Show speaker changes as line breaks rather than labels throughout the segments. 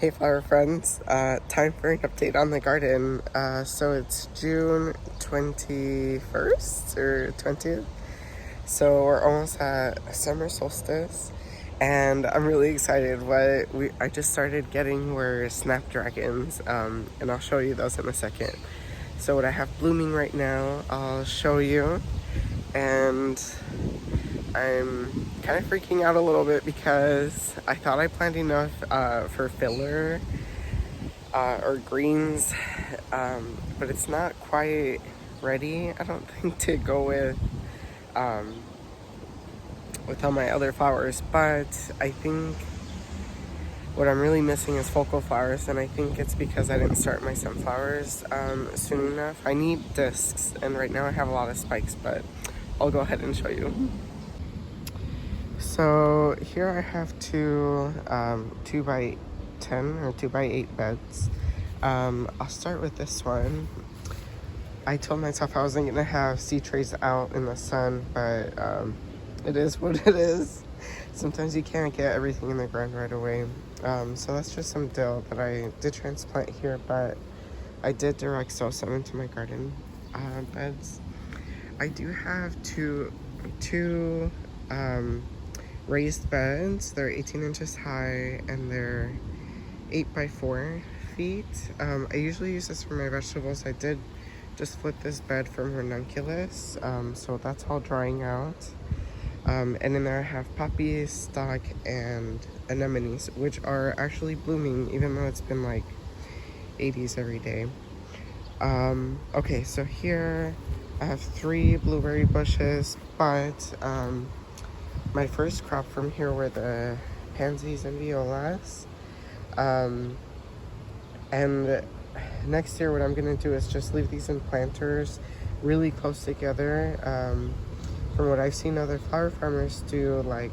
Hey flower friends, time for an update on the garden. So it's June 21st or 20th. So we're almost at summer solstice and I'm really excited. I just started getting were snapdragons, and I'll show you those in a second. So what I have blooming right now, I'll show you, and I'm kind of freaking out a little bit because I thought I planned enough for filler or greens, but it's not quite ready, I don't think, to go with all my other flowers. But I think what I'm really missing is focal flowers, and I think it's because I didn't start my sunflowers soon enough. I need discs, and right now I have a lot of spikes, but I'll go ahead and show you. So here I have two 2x10 or 2x8 beds. I'll start with this one. I told myself I wasn't gonna have seed trays out in the sun, but it is what it is. Sometimes you can't get everything in the ground right away. So that's just some dill that I did transplant here, but I did direct sow some into my garden beds. I do have two raised beds. They're 18 inches high and they're 8x4 feet. I usually use this for my vegetables. I did just flip this bed from ranunculus, so that's all drying out. And then there I have poppies, stock, and anemones, which are actually blooming even though it's been like 80s every day. Okay, so here I have 3 blueberry bushes, but my first crop from here were the pansies and violas. And next year what I'm gonna do is just leave these in planters really close together. From what I've seen other flower farmers do, like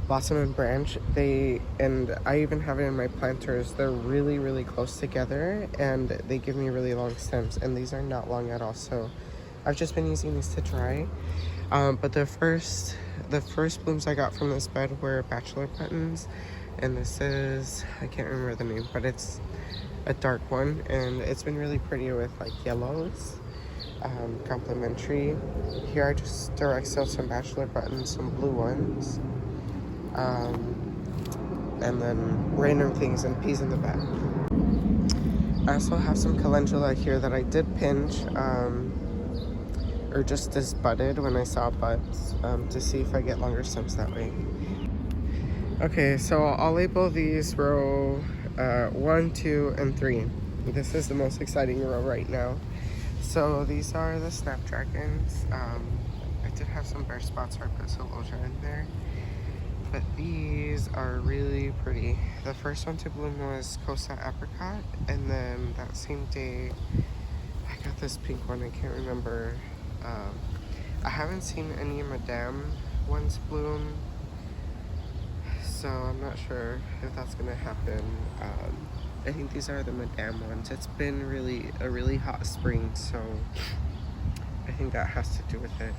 blossom and branch, and I even have it in my planters, they're really close together and they give me really long stems, and these are not long at all. So I've just been using these to dry. But the first blooms I got from this bed were bachelor buttons, and this is, I can't remember the name, but it's a dark one, and it's been really pretty with like yellows, complementary. Here I just direct sowed some bachelor buttons, some blue ones, and then random things and peas in the back. I also have some calendula here that I did pinch, or just as budded when I saw buds, to see if I get longer stems that way. Okay, so I'll label these row 1, 2, and 3. This is the most exciting row right now. So these are the snapdragons. I did have some bare spots where I put celosia in there, but these are really pretty. The first one to bloom was Costa apricot, and then that same day I got this pink one. I can't remember. I haven't seen any Madame ones bloom, so I'm not sure if that's gonna happen. I think these are the Madame ones. It's been a really hot spring, so I think that has to do with it.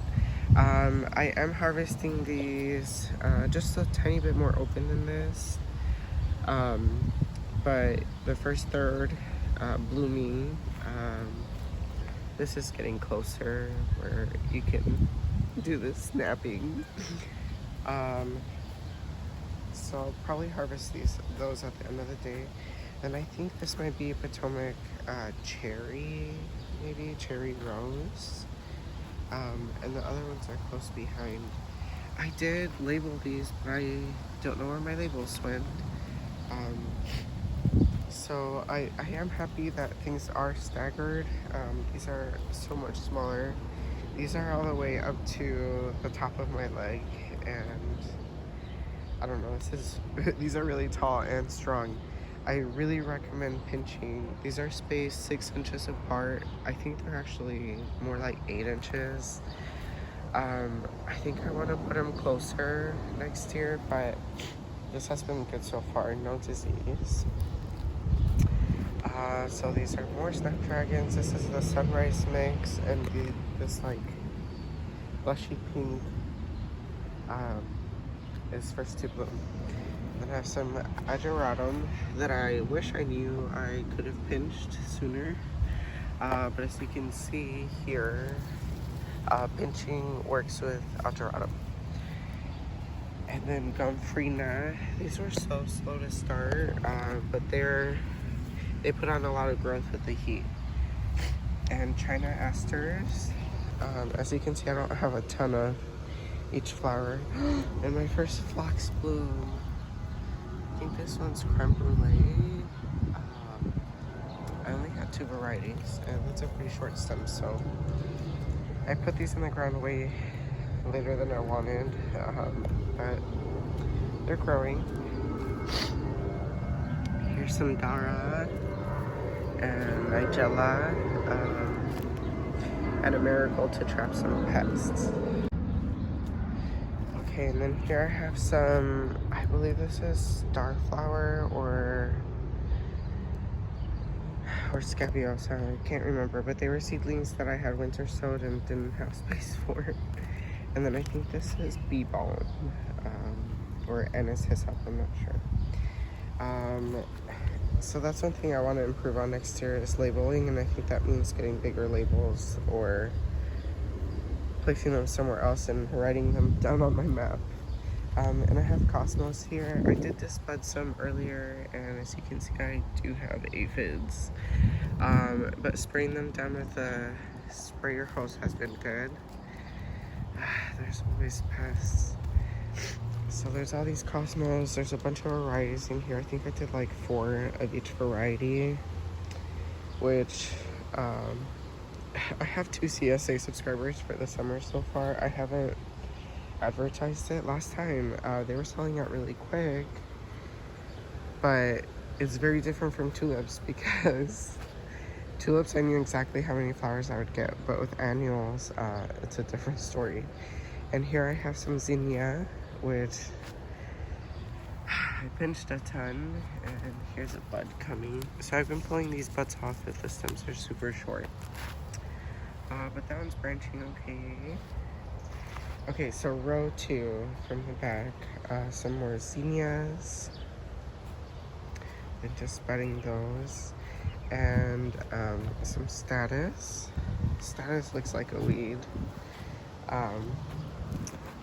I am harvesting these just a tiny bit more open than this, but the first third blooming. This is getting closer where you can do the snapping. So I'll probably harvest those at the end of the day. And I think this might be Potomac cherry, maybe cherry rose. And the other ones are close behind. I did label these, but I don't know where my labels went. So I am happy that things are staggered. These are so much smaller. These are all the way up to the top of my leg, and I don't know, these are really tall and strong. I really recommend pinching. These are spaced 6 inches apart. I think they're actually more like 8 inches. I think I want to put them closer next year, but this has been good so far, no disease. So these are more snapdragons. This is the sunrise mix, and this like blushy pink is first to bloom. Then I have some ageratum that I wish I knew I could have pinched sooner. But as you can see here, pinching works with ageratum. And then Gumfrina, these were so slow to start, but they put on a lot of growth with the heat. And China asters, as you can see, I don't have a ton of each flower. And my first phlox bloom. I think this one's creme brulee. I only had 2 varieties, and it's a pretty short stem, so I put these in the ground way later than I wanted, but they're growing. Here's some Dara and Nigella, and a Marigold to trap some pests. Okay, and then here I have some, I believe this is Starflower or Scabiosa, I can't remember, but they were seedlings that I had winter sowed and didn't have space for. And then I think this is Bee Balm, or Ennis Hyssop, I'm not sure. So that's one thing I want to improve on next year is labeling, and I think that means getting bigger labels or placing them somewhere else and writing them down on my map. And I have Cosmos here. I did disbud some earlier, and as you can see, I do have aphids. But spraying them down with a sprayer hose has been good. There's always pests. So there's all these Cosmos. There's a bunch of varieties in here. I think I did like 4 of each variety, which I have 2 CSA subscribers for the summer so far. I haven't advertised it. Last time they were selling out really quick, but it's very different from tulips because tulips I knew exactly how many flowers I would get, but with annuals it's a different story. And here I have some zinnia, which I pinched a ton, and here's a bud coming. So I've been pulling these buds off if the stems are super short, but that one's branching okay. Okay, so row 2 from the back, some more zinnias, and just budding those, and some status. Status looks like a weed,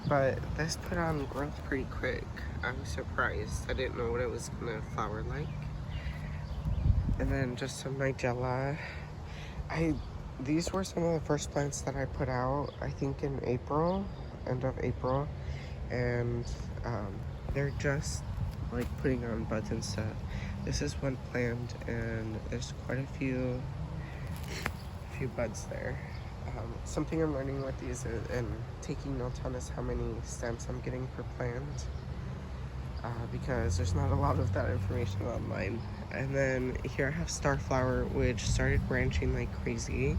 but this put on growth pretty quick. I was surprised. I didn't know what it was gonna flower like. And then just some Nigella. These were some of the first plants that I put out, I think in April, end of April, and they're just like putting on buds and stuff. This is one plant, and there's quite a few buds there. Something I'm learning with these and taking notes on is how many stems I'm getting per plant, because there's not a lot of that information online. And then here I have Starflower, which started branching like crazy.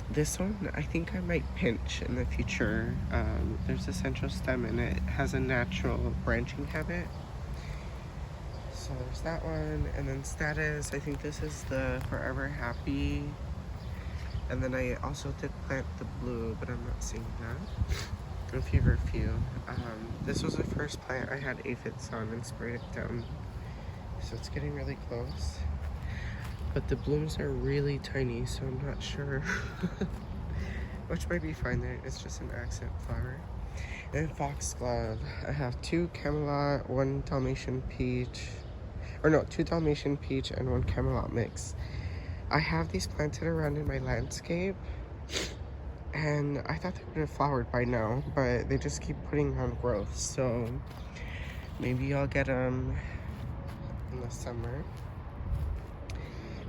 This one I think I might pinch in the future. There's a central stem and it has a natural branching habit. So there's that one, and then Status, I think this is the Forever Happy. And then I also did plant the blue, but I'm not seeing that. A few. This was the first plant I had aphids on and sprayed it down. So it's getting really close. But the blooms are really tiny, so I'm not sure. Which might be fine there. It's just an accent flower. And Foxglove. I have 2 Camelot, 1 Dalmatian Peach. Or no, 2 Dalmatian Peach and 1 Camelot mix. I have these planted around in my landscape, and I thought they would have flowered by now, but they just keep putting on growth, so maybe I'll get them in the summer.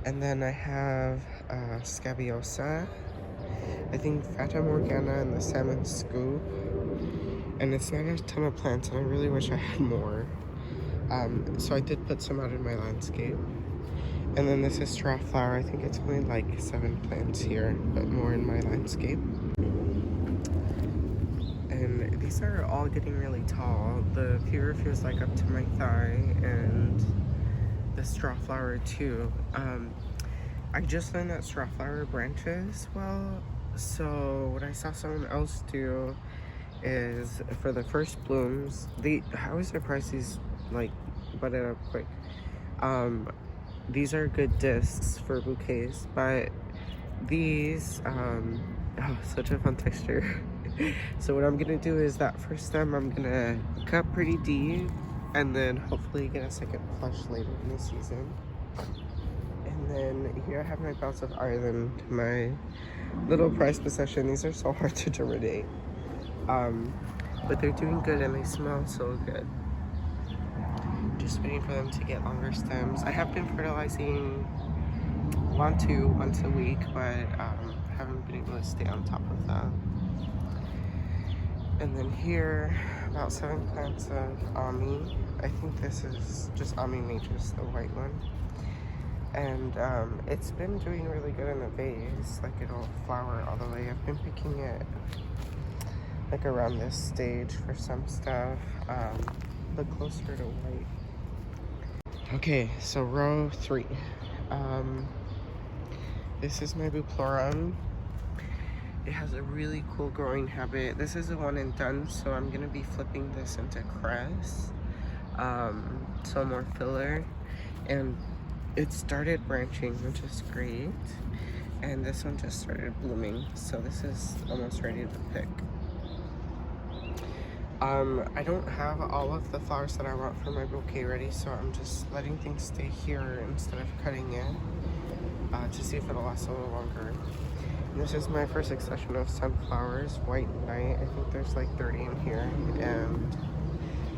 And then I have Scabiosa, I think Fata Morgana, and the Salmon Scoop, and it's not a ton of plants, and I really wish I had more. So I did put some out in my landscape. And then this is Starflower. I think it's only like 7 plants here, but more in my landscape. And these are all getting really tall. The feverfew is like up to my thigh, and the Starflower too. I just learned that Starflower branches well, so what I saw someone else do is for the first blooms. I was surprised these like budded up quick. These are good discs for bouquets, but these oh, such a fun texture. So what I'm gonna do is that first stem I'm gonna cut pretty deep and then hopefully get a second flush later in the season. And then here I have my Bells of Ireland, my little prized possession. These are so hard to germinate, but they're doing good and they smell so good. Just waiting for them to get longer stems. I have been fertilizing once a week, but haven't been able to stay on top of that. And then here, about 7 plants of Ami. I think this is just Ami Matrix, the white one. And it's been doing really good in the vase, like it'll flower all the way. I've been picking it like around this stage for some stuff, but closer to white. Okay, so row 3. This is my Buplorum. It has a really cool growing habit. This is a one and done, so I'm gonna be flipping this into cress, so more filler. And it started branching, which is great. And this one just started blooming, so this is almost ready to pick. I don't have all of the flowers that I want for my bouquet ready, so I'm just letting things stay here instead of cutting it to see if it'll last a little longer. And this is my first succession of sunflowers, white knight. I think there's like 30 in here, and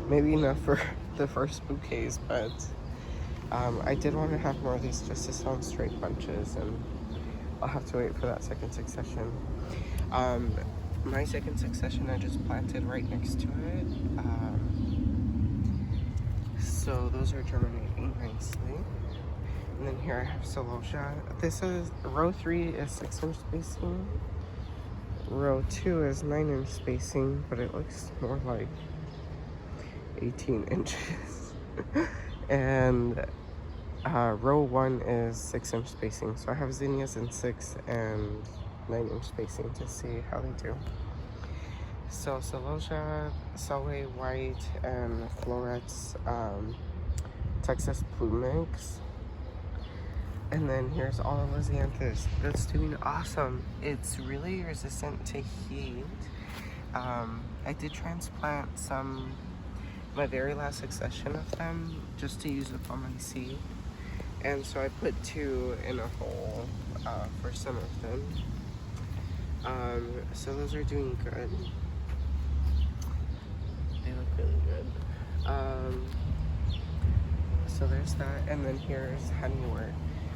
maybe enough for the first bouquets, but I did want to have more of these just to sell in straight bunches, and I'll have to wait for that second succession. My second succession I just planted right next to it, so those are germinating nicely. And then here I have celosia. This is row 3 is 6-inch spacing, row 2 is 9-inch spacing, but it looks more like 18 inches. And row 1 is 6-inch spacing, so I have zinnias in 6 and 9-inch spacing to see how they do. So celosia, Solway White, and Florets Texas Plume Mix. And then here's all of Lisianthus. That's doing awesome. It's really resistant to heat. I did transplant my very last succession of them just to use up on my seed. And so I put 2 in a hole for some of them. So those are doing good. They look really good. So there's that, and then here's Honeywort.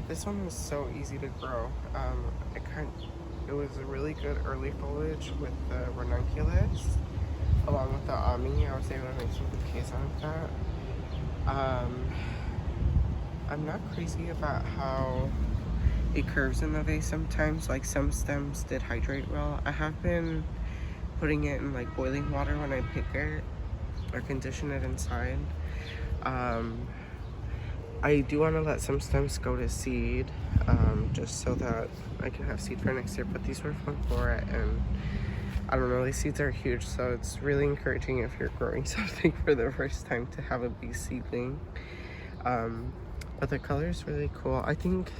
This one was so easy to grow. It was a really good early foliage with the ranunculus, along with the Ami. I was able to make some bouquets out of that. I'm not crazy about how it curves in the vase sometimes. Like some stems did hydrate well. I have been putting it in like boiling water when I pick it or condition it inside. I do want to let some stems go to seed, just so that I can have seed for next year. But these were from Flora, and I don't know, these seeds are huge, so it's really encouraging if you're growing something for the first time to have a bee seedling. But the color is really cool. I think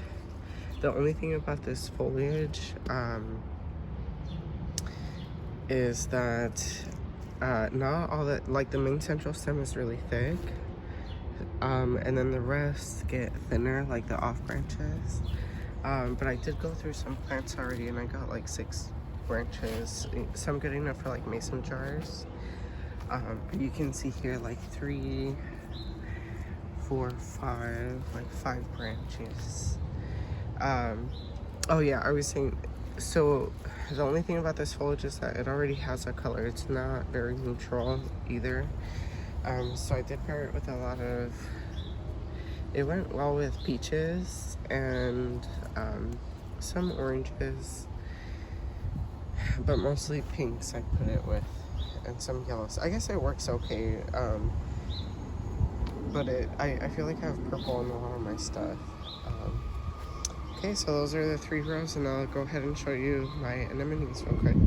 the only thing about this foliage is that not all that, like the main central stem is really thick, and then the rest get thinner, like the off branches. But I did go through some plants already, and I got like 6 branches, some good enough for like mason jars. But you can see here like 3, 4, 5, like 5 branches. Oh yeah, I was saying, so the only thing about this foliage is that it already has a color. It's not very neutral either. So I did pair it with a lot of, it went well with peaches and some oranges, but mostly pinks I put it with, and some yellows. I guess it works okay, but I feel like I have purple in a lot of my stuff. Okay, so those are the 3 rows, and I'll go ahead and show you my anemones real quick.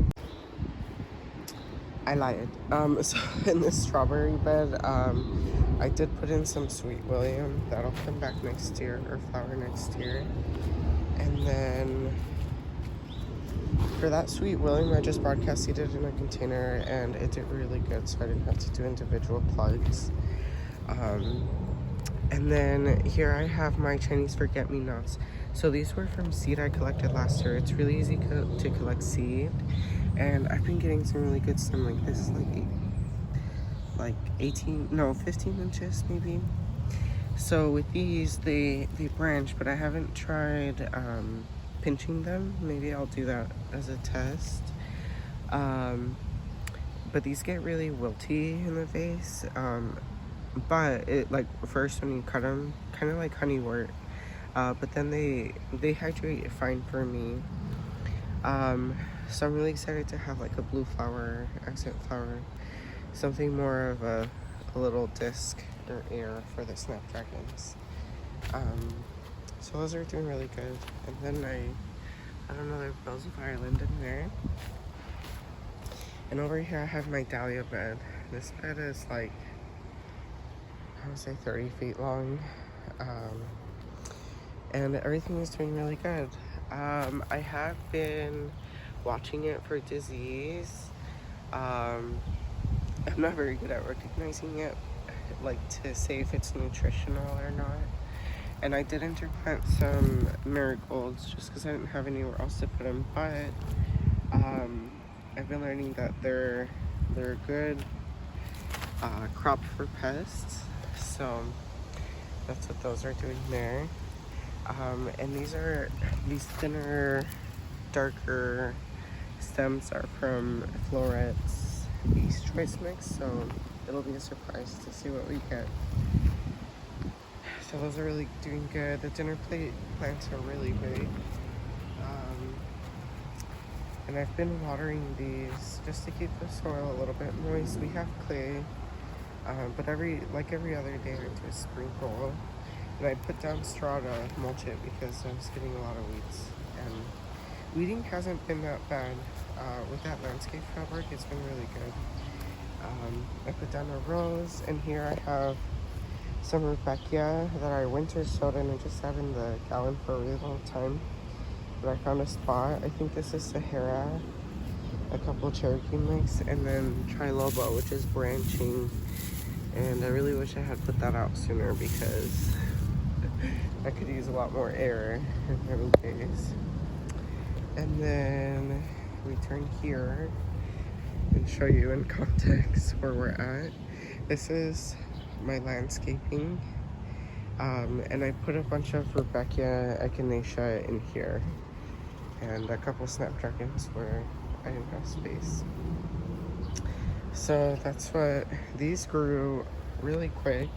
I lied. So in this strawberry bed, I did put in some Sweet William. That'll come back next year, or flower next year. And then for that Sweet William, I just broadcast seeded in a container, and it did really good, so I didn't have to do individual plugs. And then here I have my Chinese forget-me-nots. So these were from seed I collected last year. It's really easy to collect seed, and I've been getting some really good stem. Like this is like 15 inches maybe. So with these, they branch, but I haven't tried pinching them. Maybe I'll do that as a test. But these get really wilty in the vase. But it, like, first when you cut them, kind of like honeywort, but then they hydrate fine for me. So I'm really excited to have like a blue flower, accent flower, something more of a little disc or air for the snapdragons. So those are doing really good. And then I don't know, there's bells of Ireland in there. And over here I have my dahlia bed. This bed is like, I would say 30 feet long. And everything is doing really good. I have been watching it for disease. I'm not very good at recognizing it, like to say if it's nutritional or not. And I did interplant some marigolds just because I didn't have anywhere else to put them. But I've been learning that they're a good crop for pests. So that's what those are doing there. And these thinner, darker stems are from Floret's Beast Choice Mix, so it'll be a surprise to see what we get. So those are really doing good. The dinner plate plants are really big. And I've been watering these just to keep the soil a little bit moist. We have clay, but every other day I do a sprinkle. And I put down straw to mulch it because I was getting a lot of weeds. And weeding hasn't been that bad. With that landscape fabric, it's been really good. I put down a rose, and here I have some rudbeckia that I winter sowed, and I just have in the gallon for a really long time. But I found a spot. I think this is Sahara, a couple Cherokee mix, and then Triloba, which is branching. And I really wish I had put that out sooner because I could use a lot more air in many days. And then we turn here and show you in context where we're at. This is my landscaping. And I put a bunch of Rudbeckia echinacea in here. And a couple snapdragons where I didn't have space. So that's what, these grew really quick.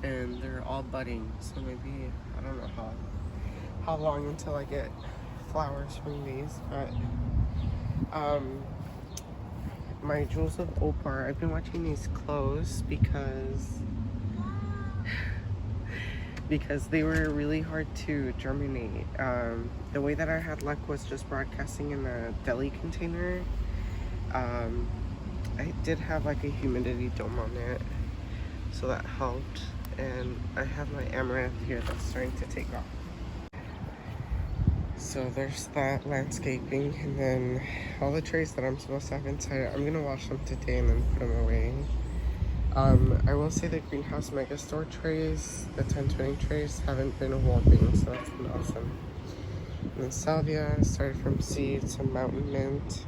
And they're all budding, so maybe, I don't know how long until I get flowers from these, but my Jewels of Opar, I've been watching these close because they were really hard to germinate. The way that I had luck was just broadcasting in a deli container. I did have like a humidity dome on it, so that helped. And I have my amaranth here that's starting to take off. So there's that landscaping, and then all the trays that I'm supposed to have inside, I'm gonna wash them today and then put them away. I will say the greenhouse megastore trays, the 1020 trays, haven't been warping, so that's been awesome. And then salvia started from seed, some mountain mint,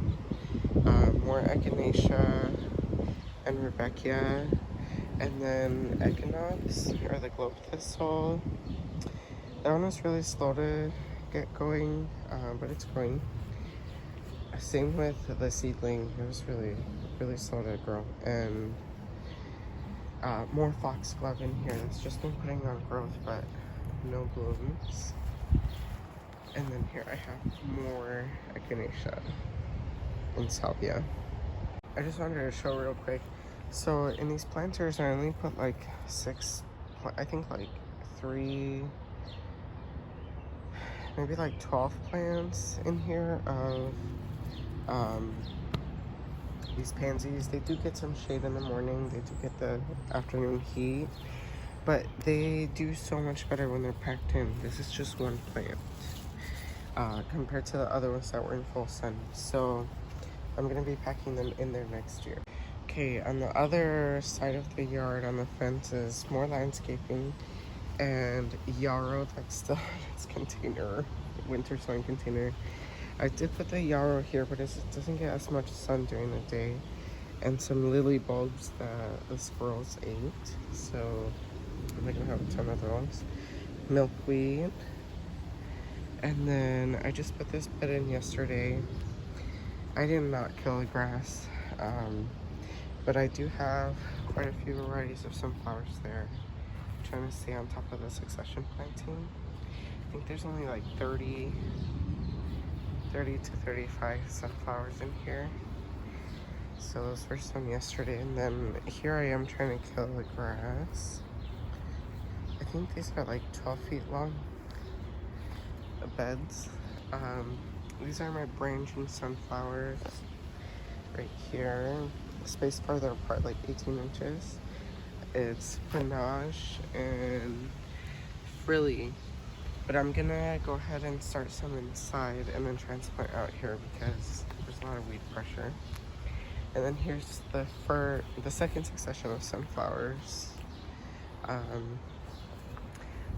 more echinacea and rudbeckia. And then echinops, or the globe thistle. That one was really slow to get going, but it's going. Same with the seedling, it was really, really slow to grow. And more foxglove in here that's just been putting on growth, but no blooms. And then here I have more echinacea and salvia. I just wanted to show real quick. So in these planters, I only put like 6, I think like 3, maybe like 12 plants in here of These pansies, they do get some shade in the morning, they do get the afternoon heat, but they do so much better when they're packed in. This is just one plant compared to the other ones that were in full sun. So I'm gonna be packing them in there next year. Okay, on the other side of the yard on the fence is more landscaping and yarrow that's still in its container, winter sowing container. I did put the yarrow here, but it doesn't get as much sun during the day. And some lily bulbs that the squirrels ate. So I'm gonna have a ton of those. Milkweed. And then I just put this bed in yesterday. I did not kill the grass. But I do have quite a few varieties of sunflowers there. I'm trying to stay on top of the succession planting. I think there's only like 30 to 35 sunflowers in here. So those were some yesterday, and then here I am trying to kill the grass. I think these are like 12 feet long, the beds. These are my branching sunflowers right here, spaced farther apart, like 18 inches. It's panache and frilly. But I'm gonna go ahead and start some inside and then transplant out here because there's a lot of weed pressure. And then here's the second succession of sunflowers.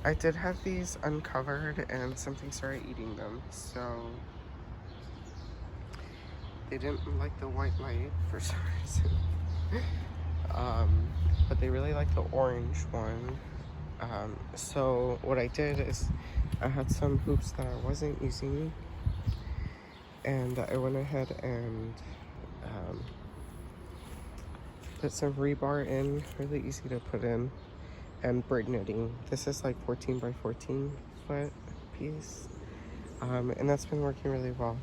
I did have these uncovered and something started eating them, so they didn't like the white light for some reason. But they really like the orange one. So what I did is I had some hoops that I wasn't using, and I went ahead and put some rebar in, really easy to put in, and bird knitting. This is like 14 by 14 foot piece, and that's been working really well.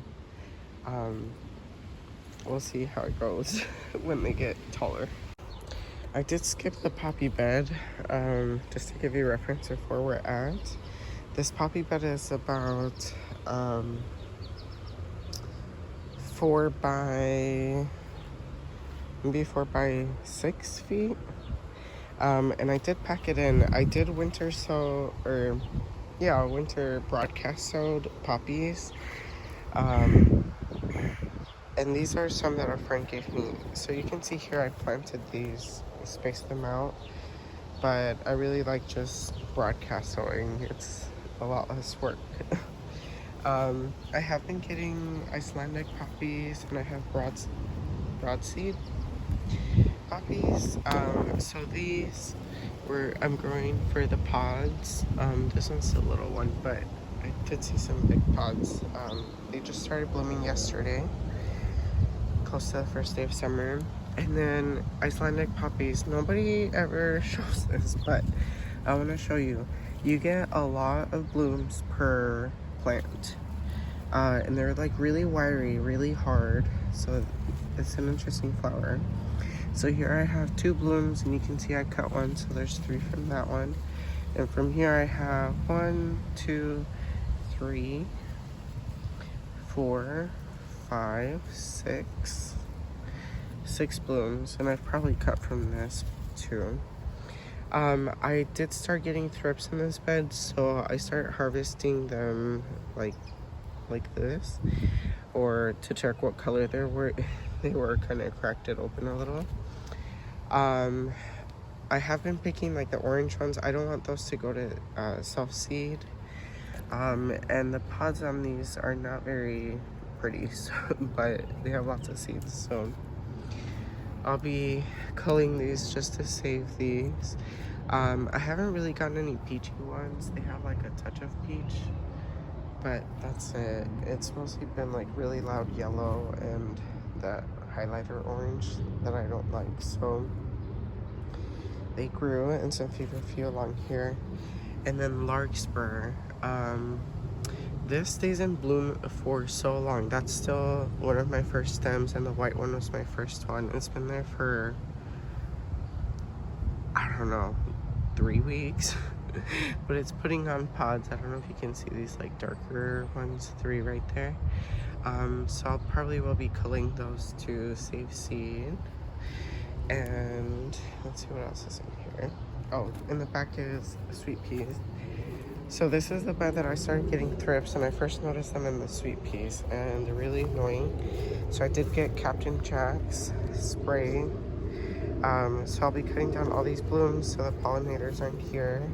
We'll see how it goes when they get taller. I did skip the poppy bed, just to give you reference of where we're at. This poppy bed is about 4 by 6 feet. And I did pack it in. I did winter broadcast sowed poppies. And these are some that a friend gave me. So you can see here I planted these, spaced them out. But I really like just broadcast sowing. It's a lot less work. I have been getting Icelandic poppies, and I have broadseed poppies. So these I'm growing for the pods. This one's a little one, but I did see some big pods. They just started blooming yesterday, close to the first day of summer. And then Icelandic poppies, nobody ever shows this, but I want to show you. You get a lot of blooms per plant, and they're like really wiry, really hard, so it's an interesting flower. So here I have 2 blooms, and you can see I cut one, so there's 3 from that one. And from here I have 1, 2, 3, 4, 5, 6 blooms, and I've probably cut from this too. I did start getting thrips in this bed, so I started harvesting them like this, or to check what color they were. They were kind of cracked it open a little. I have been picking like the orange ones. I don't want those to go to self-seed. And the pods on these are not very pretty, so, but they have lots of seeds, so I'll be culling these just to save these. I haven't really gotten any peachy ones. They have like a touch of peach, but that's it. It's mostly been like really loud yellow and that highlighter orange that I don't like. So they grew, and some fever along here. And then larkspur. This stays in bloom for so long. That's still one of my first stems, and the white one was my first one. It's been there for, I don't know, 3 weeks. But it's putting on pods. I don't know if you can see these like darker ones, 3 right there. So I'll probably will be culling those to save seed. And let's see what else is in here. Oh, in the back is sweet peas. So this is the bed that I started getting thrips, and I first noticed them in the sweet peas, and they're really annoying. So I did get Captain Jack's spray. So I'll be cutting down all these blooms so the pollinators aren't here,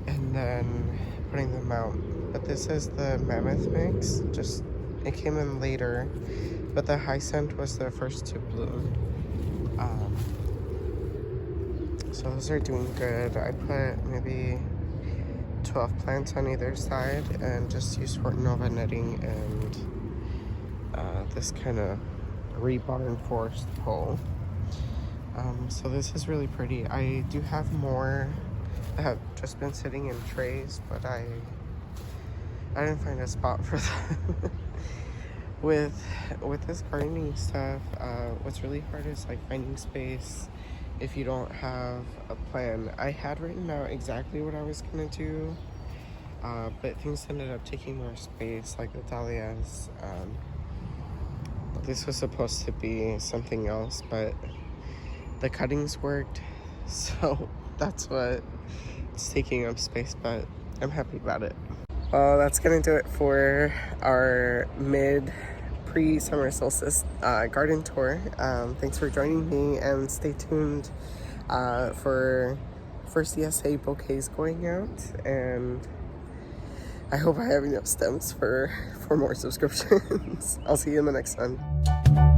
and then putting them out. But this is the mammoth mix. Just it came in later, but the hyacinth was the first to bloom. So those are doing good. I put maybe 12 plants on either side and just use Hortonova netting and this kind of rebar enforced pole. So this is really pretty. I do have more that have just been sitting in trays, but I didn't find a spot for them. With this gardening stuff, what's really hard is like finding space if you don't have a plan. I had written out exactly what I was gonna do, but things ended up taking more space, like the dahlias. This was supposed to be something else, but the cuttings worked, so that's what it's taking up space, but I'm happy about it. Well, that's gonna do it for our pre-summer solstice garden tour. Thanks for joining me, and stay tuned for first ESA bouquets going out, and I hope I have enough stems for more subscriptions. I'll see you in the next one.